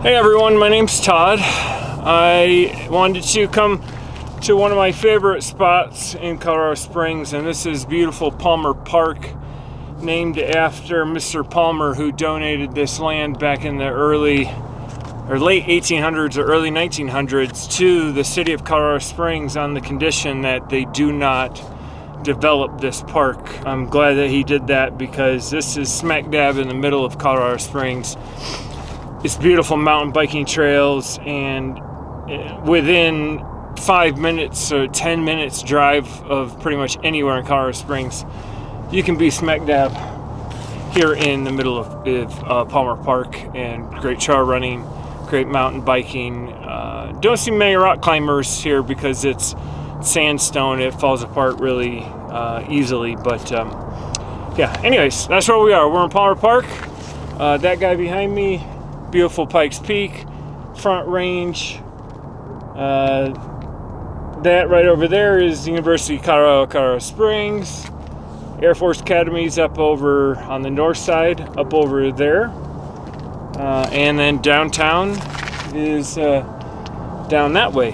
Hey everyone, my name's Todd. I wanted to come to one of my favorite spots in Colorado Springs, and this is beautiful Palmer Park, named after Mr. Palmer, who donated this land back in the late 1800s or early 1900s to the city of Colorado Springs on the condition that they do not develop this park. I'm glad that he did that because this is smack dab in the middle of Colorado Springs. It's beautiful mountain biking trails, and within 5 minutes or 10 minutes drive of pretty much anywhere in Colorado Springs, you can be smack dab here in the middle of Palmer Park. And great trail running, great mountain biking. Don't see many rock climbers here because it's sandstone. It falls apart really easily, but yeah, anyways, that's where we are. We're in Palmer Park. That guy behind me, beautiful Pikes Peak, Front Range. That right over there is the University of Colorado Springs. Air Force Academy's up over on the north side, up over there. And then downtown is down that way.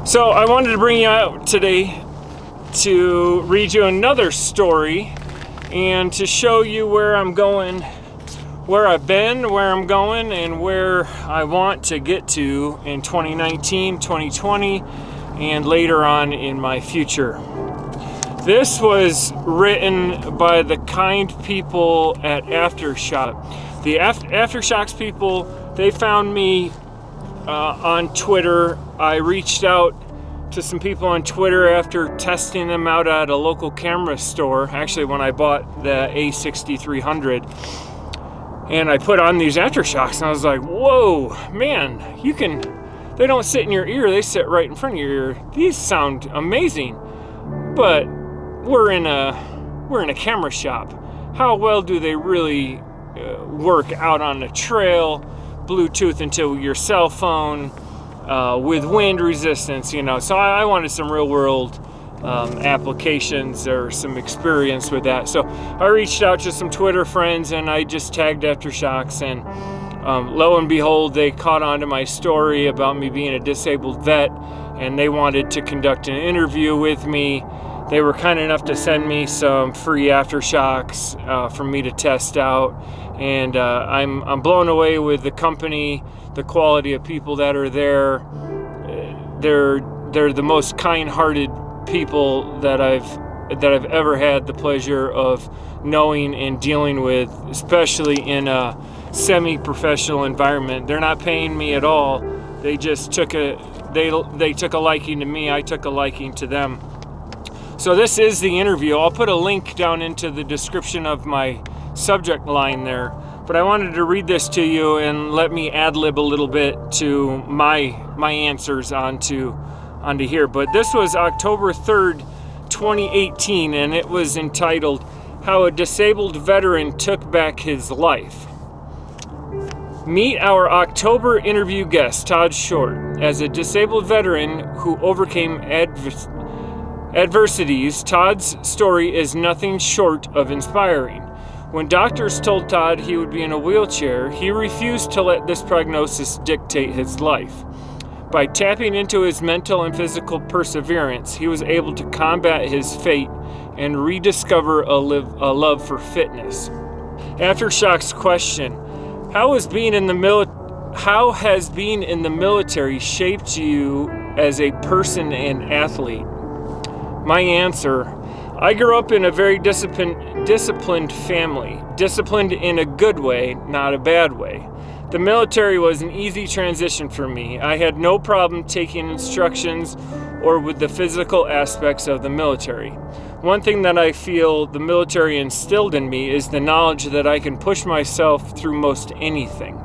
So I wanted to bring you out today to read you another story and to show you where I'm going, where I've been, where I'm going, and where I want to get to in 2019, 2020, and later on in my future. This was written by the kind people at Aftershokz. The Aftershokz people, they found me on Twitter. I reached out to some people on Twitter after testing them out at a local camera store, actually when I bought the A6300. And I put on these Aftershokz, and I was like, whoa, man, they don't sit in your ear, they sit right in front of your ear. These sound amazing, but we're in a camera shop. How well do they really work out on the trail, Bluetooth into your cell phone, with wind resistance, So I wanted some real world applications or some experience with that. So I reached out to some Twitter friends and I just tagged Aftershokz, and lo and behold, they caught on to my story about me being a disabled vet, and they wanted to conduct an interview with me. They were kind enough to send me some free Aftershokz for me to test out, and I'm blown away with the company, the quality of people that are there. They're the most kind-hearted people that I've ever had the pleasure of knowing and dealing with, especially in a semi-professional environment. They're not paying me at all. They just took a liking to me. I took a liking to them. So this is the interview. I'll put a link down into the description of my subject line there. But I wanted to read this to you and let me ad-lib a little bit to my answers onto here. But this was October 3rd, 2018, and it was entitled, How a Disabled Veteran Took Back His Life. Meet our October interview guest, Todd Short. As a disabled veteran who overcame adversities, Todd's story is nothing short of inspiring. When doctors told Todd he would be in a wheelchair, he refused to let this prognosis dictate his life. By tapping into his mental and physical perseverance, he was able to combat his fate and rediscover a love for fitness. Aftershokz question: How has being in the military shaped you as a person and athlete? My answer: I grew up in a very disciplined family. Disciplined in a good way, not a bad way. The military was an easy transition for me. I had no problem taking instructions or with the physical aspects of the military. One thing that I feel the military instilled in me is the knowledge that I can push myself through most anything.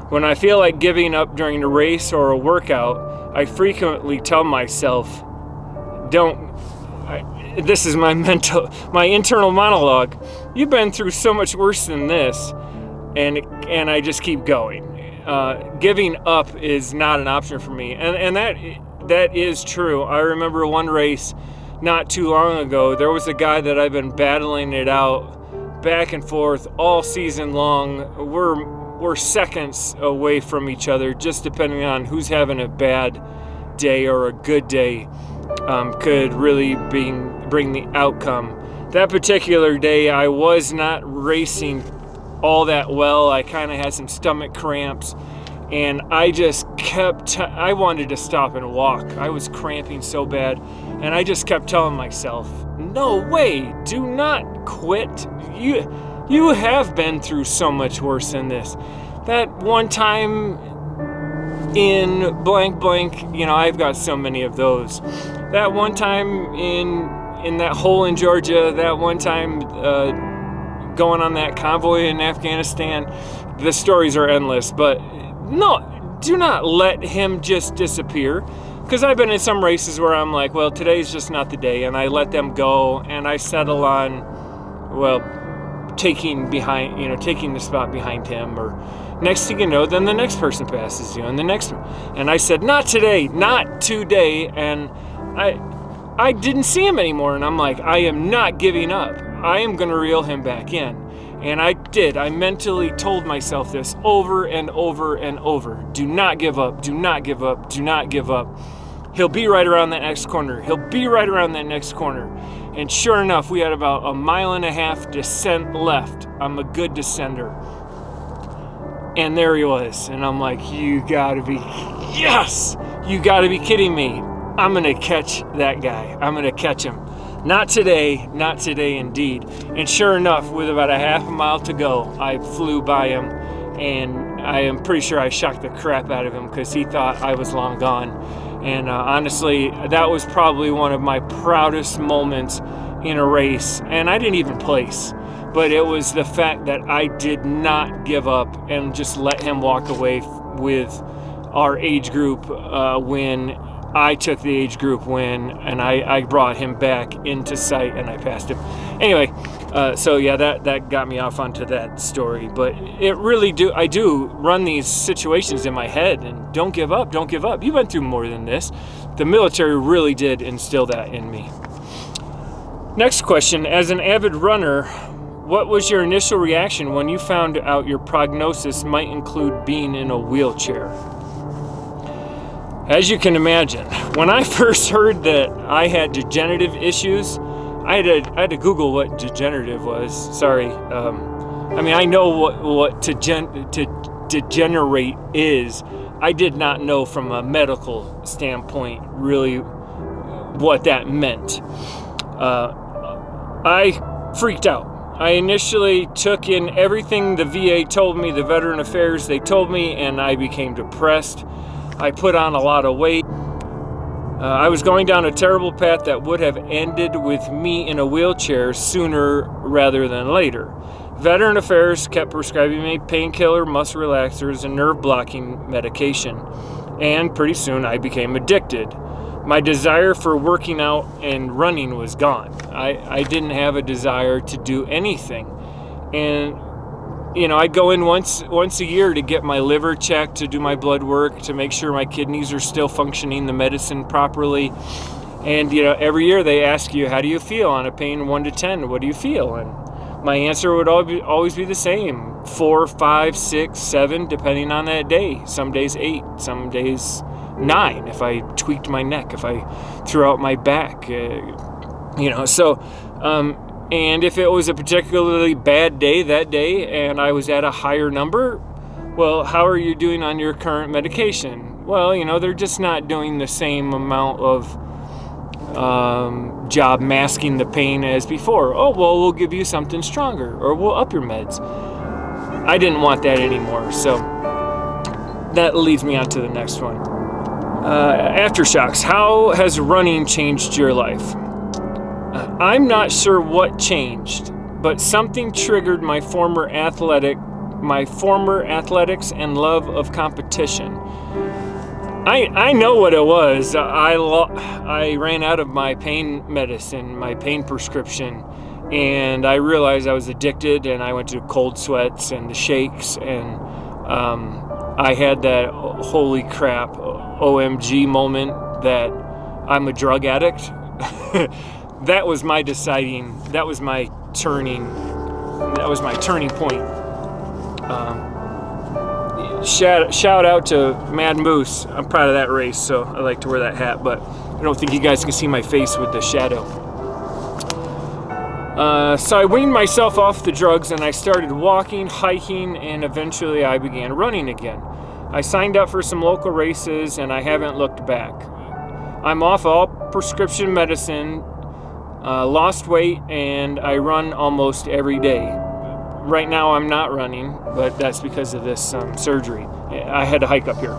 When I feel like giving up during a race or a workout, I frequently tell myself, this is my internal monologue. You've been through so much worse than this. And I just keep going. Giving up is not an option for me, and that is true. I remember one race not too long ago. There was a guy that I've been battling it out back and forth all season long. we're seconds away from each other, just depending on who's having a bad day or a good day, could really bring the outcome. That particular day, I was not racing all that well. I kind of had some stomach cramps, and I just I wanted to stop and walk. I was cramping so bad, and I just kept telling myself, no way, do not quit. You have been through so much worse than this. That one time in blank, I've got so many of those. That one time in that hole in Georgia, that one time going on that convoy in Afghanistan, the stories are endless. But no, do not let him just disappear. Because I've been in some races where I'm like, well, today's just not the day, and I let them go, and I settle on, well, taking the spot behind him, or next thing you know, then the next person passes you, and the next one. And I said, not today, and I didn't see him anymore, and I'm like, I am not giving up. I am going to reel him back in. And I did. I mentally told myself this over and over and over. Do not give up. Do not give up. Do not give up. He'll be right around that next corner. He'll be right around that next corner. And sure enough, we had about 1.5 miles descent left. I'm a good descender. And there he was. And I'm like, you gotta be kidding me. I'm gonna catch that guy. I'm gonna catch him. Not today indeed. And sure enough, with about 0.5 mile to go, I flew by him, and I am pretty sure I shocked the crap out of him because he thought I was long gone. And honestly, that was probably one of my proudest moments in a race. And I didn't even place, but it was the fact that I did not give up and just let him walk away with our age group win. I took the age group win, and I brought him back into sight, and I passed him. Anyway, so yeah, that got me off onto that story. But it really I do run these situations in my head, and don't give up. You've been through more than this. The military really did instill that in me. Next question, as an avid runner, what was your initial reaction when you found out your prognosis might include being in a wheelchair? As you can imagine, when I first heard that I had degenerative issues, I had to Google what degenerative was. Sorry. I know what to degenerate is. I did not know from a medical standpoint really what that meant. I freaked out. I initially took in everything the VA told me, the Veteran Affairs they told me, and I became depressed. I put on a lot of weight. I was going down a terrible path that would have ended with me in a wheelchair sooner rather than later. Veteran Affairs kept prescribing me painkiller, muscle relaxers, and nerve blocking medication. And pretty soon I became addicted. My desire for working out and running was gone. I didn't have a desire to do anything. And I'd go in once a year to get my liver checked, to do my blood work, to make sure my kidneys are still functioning, the medicine properly. And, every year they ask you, how do you feel on a pain 1 to 10? What do you feel? And my answer would always be the same, 4, 5, 6, 7, depending on that day. Some days 8, some days 9, if I tweaked my neck, if I threw out my back, and if it was a particularly bad day that day and I was at a higher number, well, how are you doing on your current medication? Well, they're just not doing the same amount of job masking the pain as before. Oh, well, we'll give you something stronger, or we'll up your meds. I didn't want that anymore, so that leads me on to the next one. Aftershokz, how has running changed your life? I'm not sure what changed, but something triggered my former athletics and love of competition. I know what it was. I ran out of my pain medicine, my pain prescription, and I realized I was addicted, and I went to cold sweats and the shakes, and I had that holy crap OMG moment that I'm a drug addict. That was my turning point. shout out to Mad Moose. I'm proud of that race, so I like to wear that hat, but I don't think you guys can see my face with the shadow. So I weaned myself off the drugs and I started walking, hiking, and eventually I began running again. I signed up for some local races and I haven't looked back. I'm off all prescription medicine, lost weight, and I run almost every day. Right now I'm not running, but that's because of this surgery. I had to hike up here.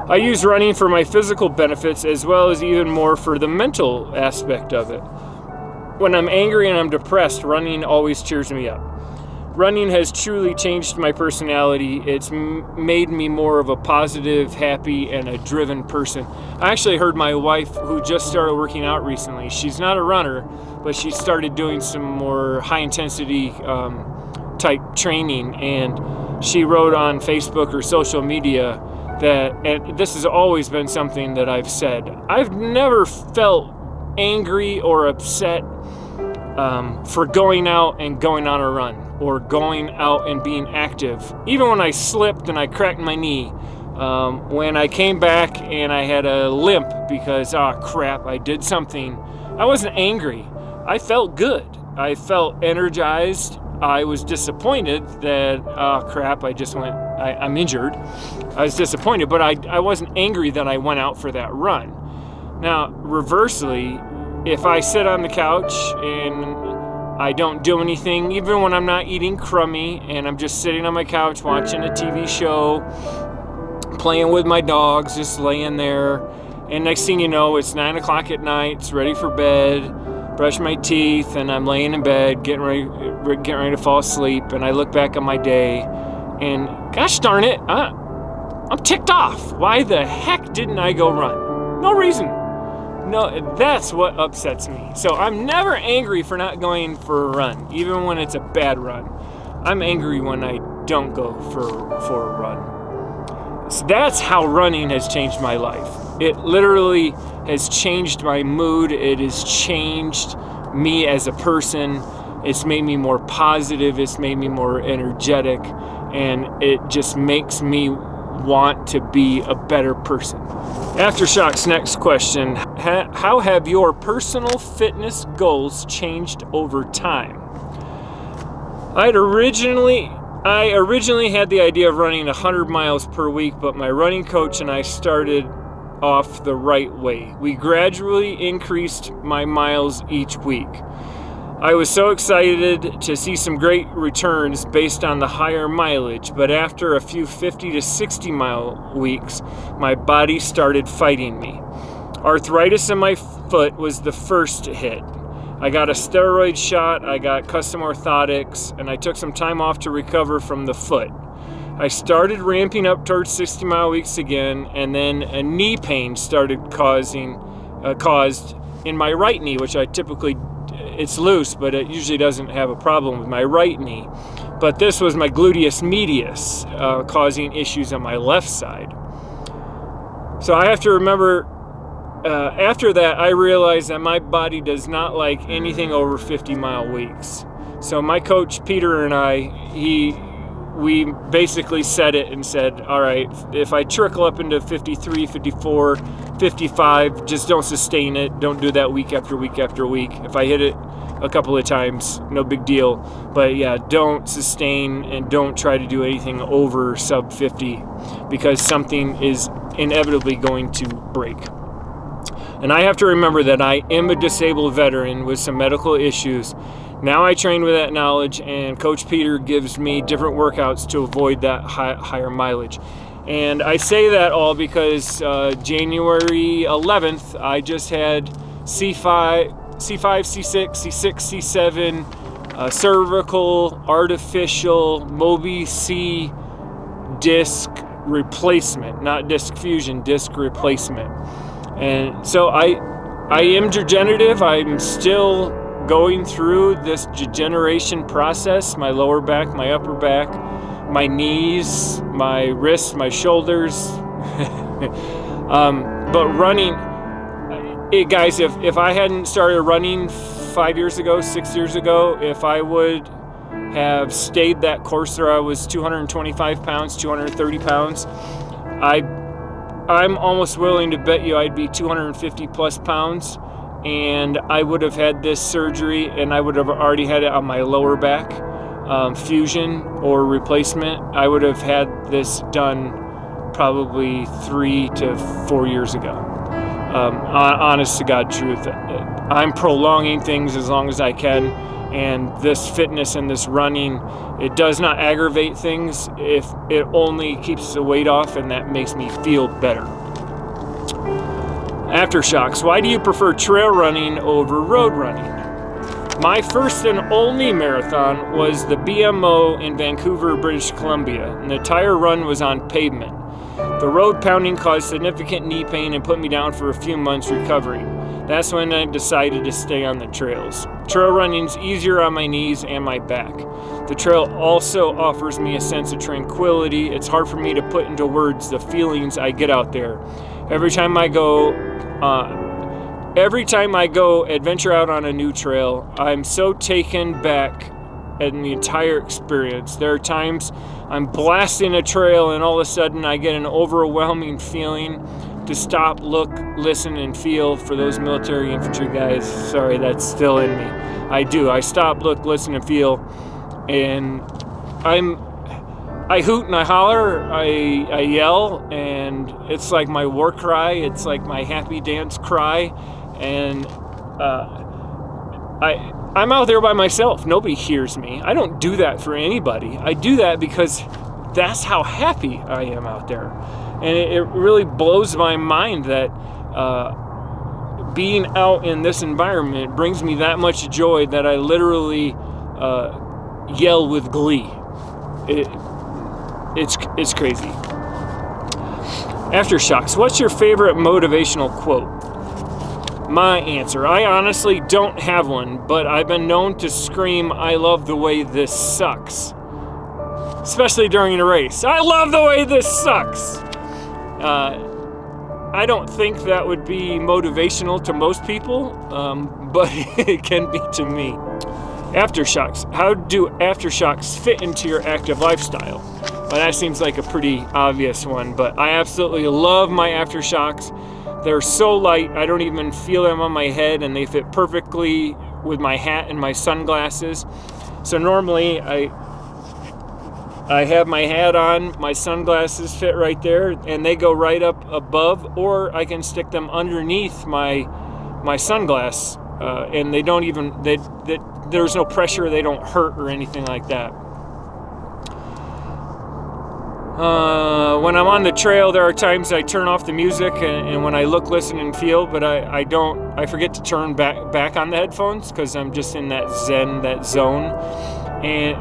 I use running for my physical benefits as well as even more for the mental aspect of it. When I'm angry and I'm depressed, running always cheers me up. Running has truly changed my personality. It's made me more of a positive, happy, and a driven person. I actually heard my wife, who just started working out recently, she's not a runner, but she started doing some more high-intensity type training, and she wrote on Facebook or social media that, and this has always been something that I've said, I've never felt angry or upset for going out and going on a run or going out and being active. Even when I slipped and I cracked my knee, when I came back and I had a limp because, crap, I did something, I wasn't angry. I felt good. I felt energized. I was disappointed that, crap, I'm injured. I was disappointed, but I wasn't angry that I went out for that run. Now, reversely, if I sit on the couch and I don't do anything, even when I'm not eating crummy and I'm just sitting on my couch watching a TV show, playing with my dogs, just laying there, and next thing you know, it's 9 o'clock at night, it's ready for bed, brush my teeth, and I'm laying in bed, getting ready to fall asleep, and I look back on my day, and gosh darn it, I'm ticked off. Why the heck didn't I go run? No reason. No, that's what upsets me. So I'm never angry for not going for a run, even when it's a bad run. I'm angry when I don't go for a run. So that's how running has changed my life. It literally has changed my mood. It has changed me as a person. It's made me more positive. It's made me more energetic. And it just makes me want to be a better person. Aftershokz, next question. How have your personal fitness goals changed over time? I originally had the idea of running 100 miles per week, but my running coach and I started off the right way. We gradually increased my miles each week. I was so excited to see some great returns based on the higher mileage, but after a few 50 to 60 mile weeks, my body started fighting me. Arthritis in my foot was the first to hit. I got a steroid shot, I got custom orthotics, and I took some time off to recover from the foot. I started ramping up towards 60 mile weeks again, and then a knee pain started caused in my right knee, which I typically, it's loose, but it usually doesn't have a problem with my right knee. But this was my gluteus medius, causing issues on my left side. So I have to remember, after that, I realized that my body does not like anything over 50 mile weeks. So my coach, Peter, and I, we basically set it and said, all right, if I trickle up into 53, 54, 55, just don't sustain it. Don't do that week after week after week. If I hit it a couple of times, no big deal. But yeah, don't sustain and don't try to do anything over sub 50 because something is inevitably going to break. And I have to remember that I am a disabled veteran with some medical issues. Now I train with that knowledge, and Coach Peter gives me different workouts to avoid that higher mileage. And I say that all because January 11th, I just had C5, C6, C6, C7, cervical, artificial, Mobi C disc replacement, not disc fusion, disc replacement. And so I am degenerative. I'm still going through this degeneration process, my lower back, my upper back, my knees, my wrists, my shoulders. But running, guys, if I hadn't started running 5 years ago, 6 years ago, if I would have stayed that course there. I was 225 pounds, 230 pounds. I'm almost willing to bet you I'd be 250 plus pounds, and I would have had this surgery, and I would have already had it on my lower back, fusion or replacement. I would have had this done probably 3 to 4 years ago. Honest to God truth. I'm prolonging things as long as I can, and this fitness and this running, it does not aggravate things if it only keeps the weight off, and that makes me feel better. Aftershokz, why do you prefer trail running over road running? My first and only marathon was the BMO in Vancouver, British Columbia, and the entire run was on pavement. The road pounding caused significant knee pain and put me down for a few months recovering. That's when I decided to stay on the trails. Trail running's easier on my knees and my back. The trail also offers me a sense of tranquility. It's hard for me to put into words the feelings I get out there. Every time I go adventure out on a new trail, I'm so taken back in the entire experience. There are times I'm blasting a trail and all of a sudden I get an overwhelming feeling to stop, look, listen, and feel. For those military infantry guys, sorry, that's still in me. I do. I stop, look, listen, and feel, and I hoot and I holler, I yell, and it's like my war cry. It's like my happy dance cry, and I'm out there by myself. Nobody hears me. I don't do that for anybody. I do that because that's how happy I am out there. And it really blows my mind that being out in this environment brings me that much joy that I literally yell with glee. It's crazy. Aftershokz, what's your favorite motivational quote? My answer, I honestly don't have one, but I've been known to scream, "I love the way this sucks." Especially during a race. I love the way this sucks. I don't think that would be motivational to most people, but it can be to me. Aftershokz. How do Aftershokz fit into your active lifestyle? Well, that seems like a pretty obvious one, but I absolutely love my Aftershokz. They're so light, I don't even feel them on my head, and they fit perfectly with my hat and my sunglasses. So normally I have my hat on, my sunglasses fit right there, and they go right up above, or I can stick them underneath my sunglass, and they don't even, there's no pressure, they don't hurt or anything like that. When I'm on the trail, there are times I turn off the music, and when I look, listen, and feel, but I forget to turn back on the headphones because I'm just in that zen, that zone, and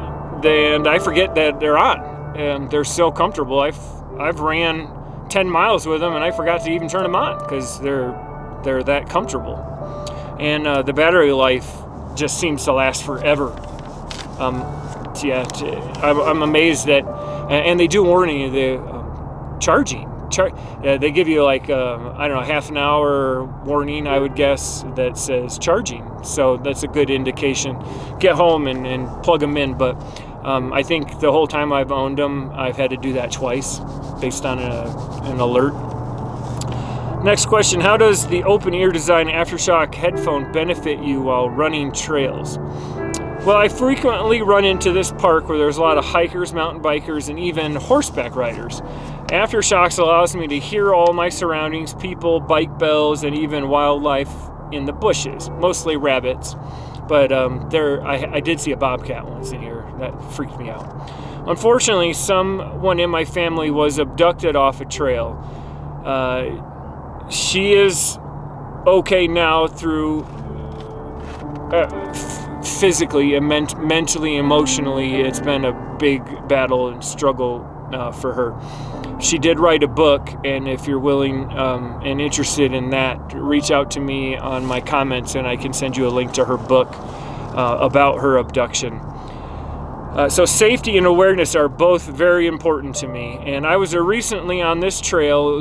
I forget that they're on, and they're so comfortable. I've ran 10 miles with them, and I forgot to even turn them on because they're that comfortable, and the battery life just seems to last forever. Yeah, I'm amazed that, and they do warn you the charging. They give you like I don't know, half an hour warning, I would guess, that says charging. So that's a good indication. Get home and plug them in. But I think the whole time I've owned them, I've had to do that twice based on an alert. Next question: how does the open ear design Aftershock headphone benefit you while running trails? Well, I frequently run into this park where there's a lot of hikers, mountain bikers, and even horseback riders. Aftershokz allows me to hear all my surroundings, people, bike bells, and even wildlife in the bushes, mostly rabbits. But I did see a bobcat once in here. That freaked me out. Unfortunately, someone in my family was abducted off a trail. She is okay now through physically and mentally, emotionally. It's been a big battle and struggle for her. She did write a book, and if you're willing and interested in that, reach out to me on my comments and I can send you a link to her book about her abduction. So safety and awareness are both very important to me. And I was recently on this trail.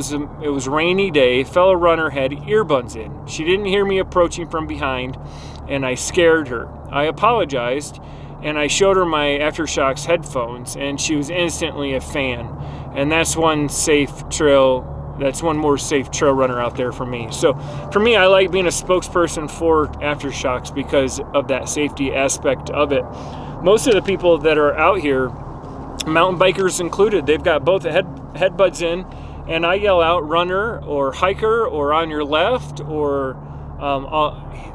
It was a rainy day. Fellow runner had earbuds in. She didn't hear me approaching from behind, and I scared her. I apologized and I showed her my Aftershokz headphones, and she was instantly a fan. And that's one safe trail. That's one more safe trail runner out there for me. So for me, I like being a spokesperson for Aftershokz because of that safety aspect of it. Most of the people that are out here, mountain bikers included, they've got both headbuds in, and I yell out runner or hiker or on your left or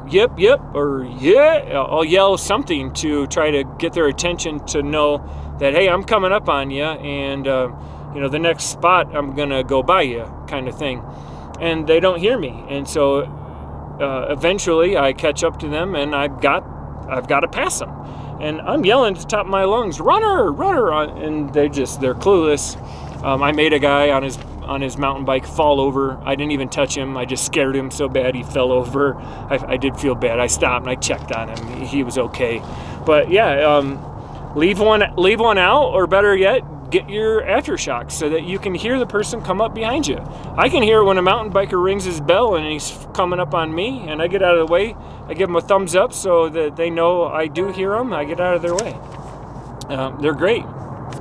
yep, or yeah. I'll yell something to try to get their attention to know that, hey, I'm coming up on you, and the next spot I'm gonna go by you, kind of thing. And they don't hear me, and so eventually I catch up to them, and I've got to pass them, and I'm yelling at the top of my lungs, runner, and they're clueless. I made a guy on his mountain bike fall over. I didn't even touch him. I just scared him so bad he fell over. I did feel bad. I stopped and I checked on him. He was okay. But yeah, leave one out, or better yet, get your Aftershokz so that you can hear the person come up behind you. I can hear when a mountain biker rings his bell and he's coming up on me, and I get out of the way. I give them a thumbs up so that they know I do hear them. I get out of their way. They're great.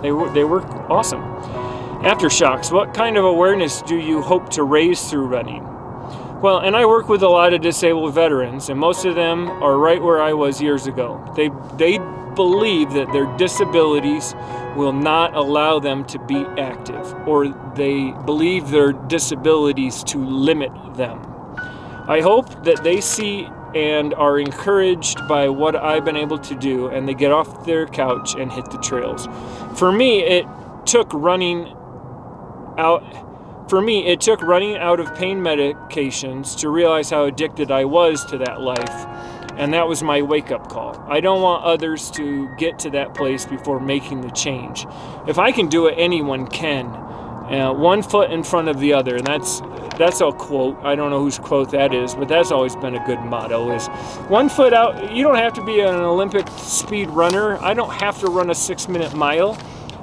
They work awesome. Aftershokz, what kind of awareness do you hope to raise through running? Well, and I work with a lot of disabled veterans, and most of them are right where I was years ago. They believe that their disabilities will not allow them to be active, or they believe their disabilities to limit them. I hope that they see and are encouraged by what I've been able to do, and they get off their couch and hit the trails. For me, it took running out of pain medications to realize how addicted I was to that life, and that was my wake-up call. I don't want others to get to that place before making the change. If I can do it, anyone can. One foot in front of the other, and that's a quote. I don't know whose quote that is, but that's always been a good motto, is 1 foot out. You don't have to be an Olympic speed runner. I don't have to run a 6-minute mile.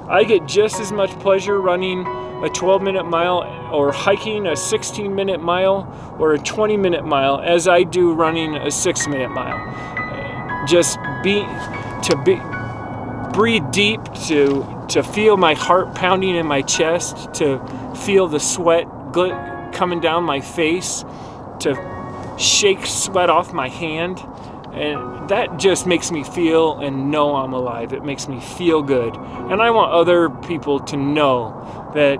I get just as much pleasure running a 12-minute mile or hiking a 16-minute mile or a 20-minute mile as I do running a 6-minute mile. Just breathe deep, to feel my heart pounding in my chest, to feel the sweat coming down my face, to shake sweat off my hand. And that just makes me feel and know I'm alive. It makes me feel good. And I want other people to know that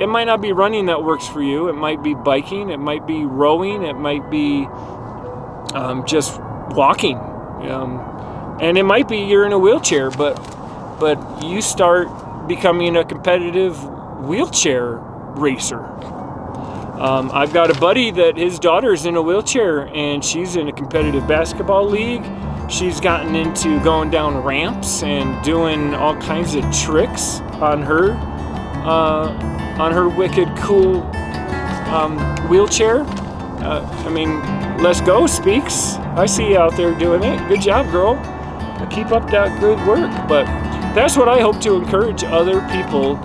it might not be running that works for you. It might be biking. It might be rowing. It might be just walking. And it might be you're in a wheelchair, but you start becoming a competitive wheelchair racer. I've got a buddy that his daughter's in a wheelchair, and she's in a competitive basketball league. She's gotten into going down ramps and doing all kinds of tricks on her wicked cool wheelchair. Let's Go speaks. I see you out there doing it. Good job, girl. Keep up that good work. But that's what I hope to encourage other people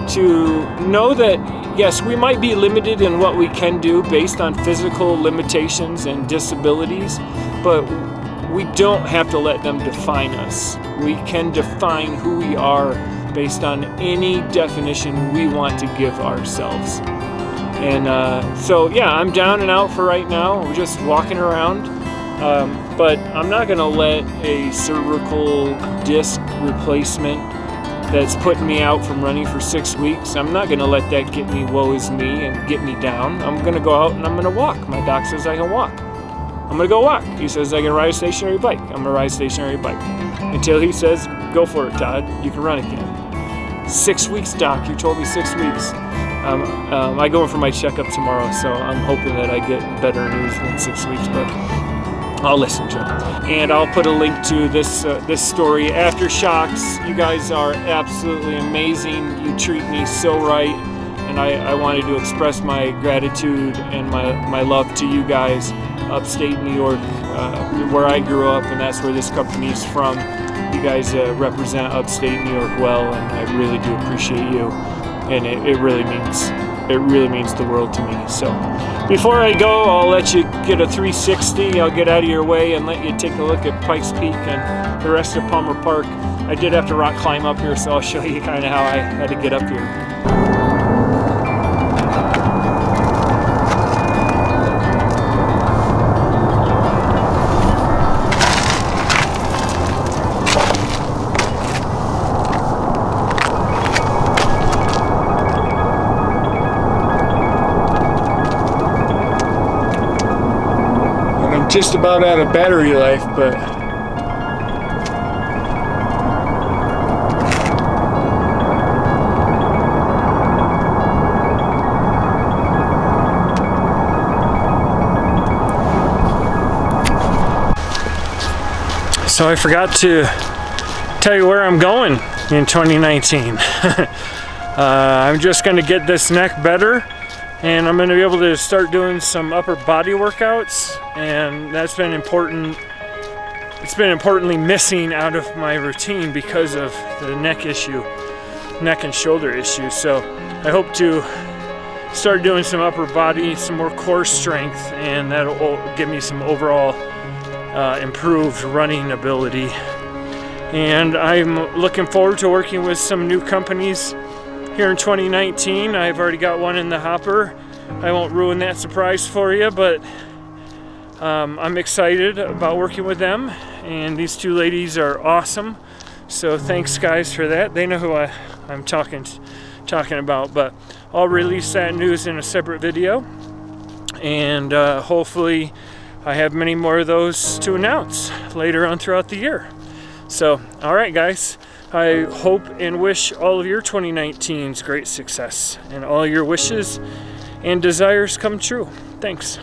to know, that yes, we might be limited in what we can do based on physical limitations and disabilities, but we don't have to let them define us. We can define who we are based on any definition we want to give ourselves. And so yeah, I'm down and out for right now. We're just walking around, but I'm not going to let a cervical disc replacement that's putting me out from running for 6 weeks, I'm not going to let that get me woe is me and get me down. I'm going to go out and I'm going to walk. My doc says I can walk. I'm going to go walk. He says I can ride a stationary bike. I'm going to ride a stationary bike. Until he says, go for it, Todd. You can run again. 6 weeks, doc. You told me 6 weeks. I go in for my checkup tomorrow, so I'm hoping that I get better news than 6 weeks, but I'll listen to him. And I'll put a link to this story. Aftershokz, you guys are absolutely amazing. You treat me so right, and I wanted to express my gratitude and my love to you guys. Upstate New York, where I grew up, and that's where this company's from. You guys represent upstate New York well, and I really do appreciate you. And it really it really means the world to me. So before I go, I'll let you get a 360. I'll get out of your way and let you take a look at Pikes Peak and the rest of Palmer Park. I did have to rock climb up here, so I'll show you kind of how I had to get up here. Just about out of battery life, but so I forgot to tell you where I'm going in 2019. I'm just going to get this neck better, and I'm going to be able to start doing some upper body workouts, and that's been important. It's been importantly missing out of my routine because of the neck and shoulder issue. So I hope to start doing some upper body, some more core strength, and that'll give me some overall improved running ability. And I'm looking forward to working with some new companies here in 2019. I've already got one in the hopper. I won't ruin that surprise for you, but I'm excited about working with them, and these two ladies are awesome. So thanks guys for that. They know who I'm talking about, but I'll release that news in a separate video, and hopefully I have many more of those to announce later on throughout the year. So alright guys, I hope and wish all of your 2019's great success and all your wishes and desires come true. Thanks.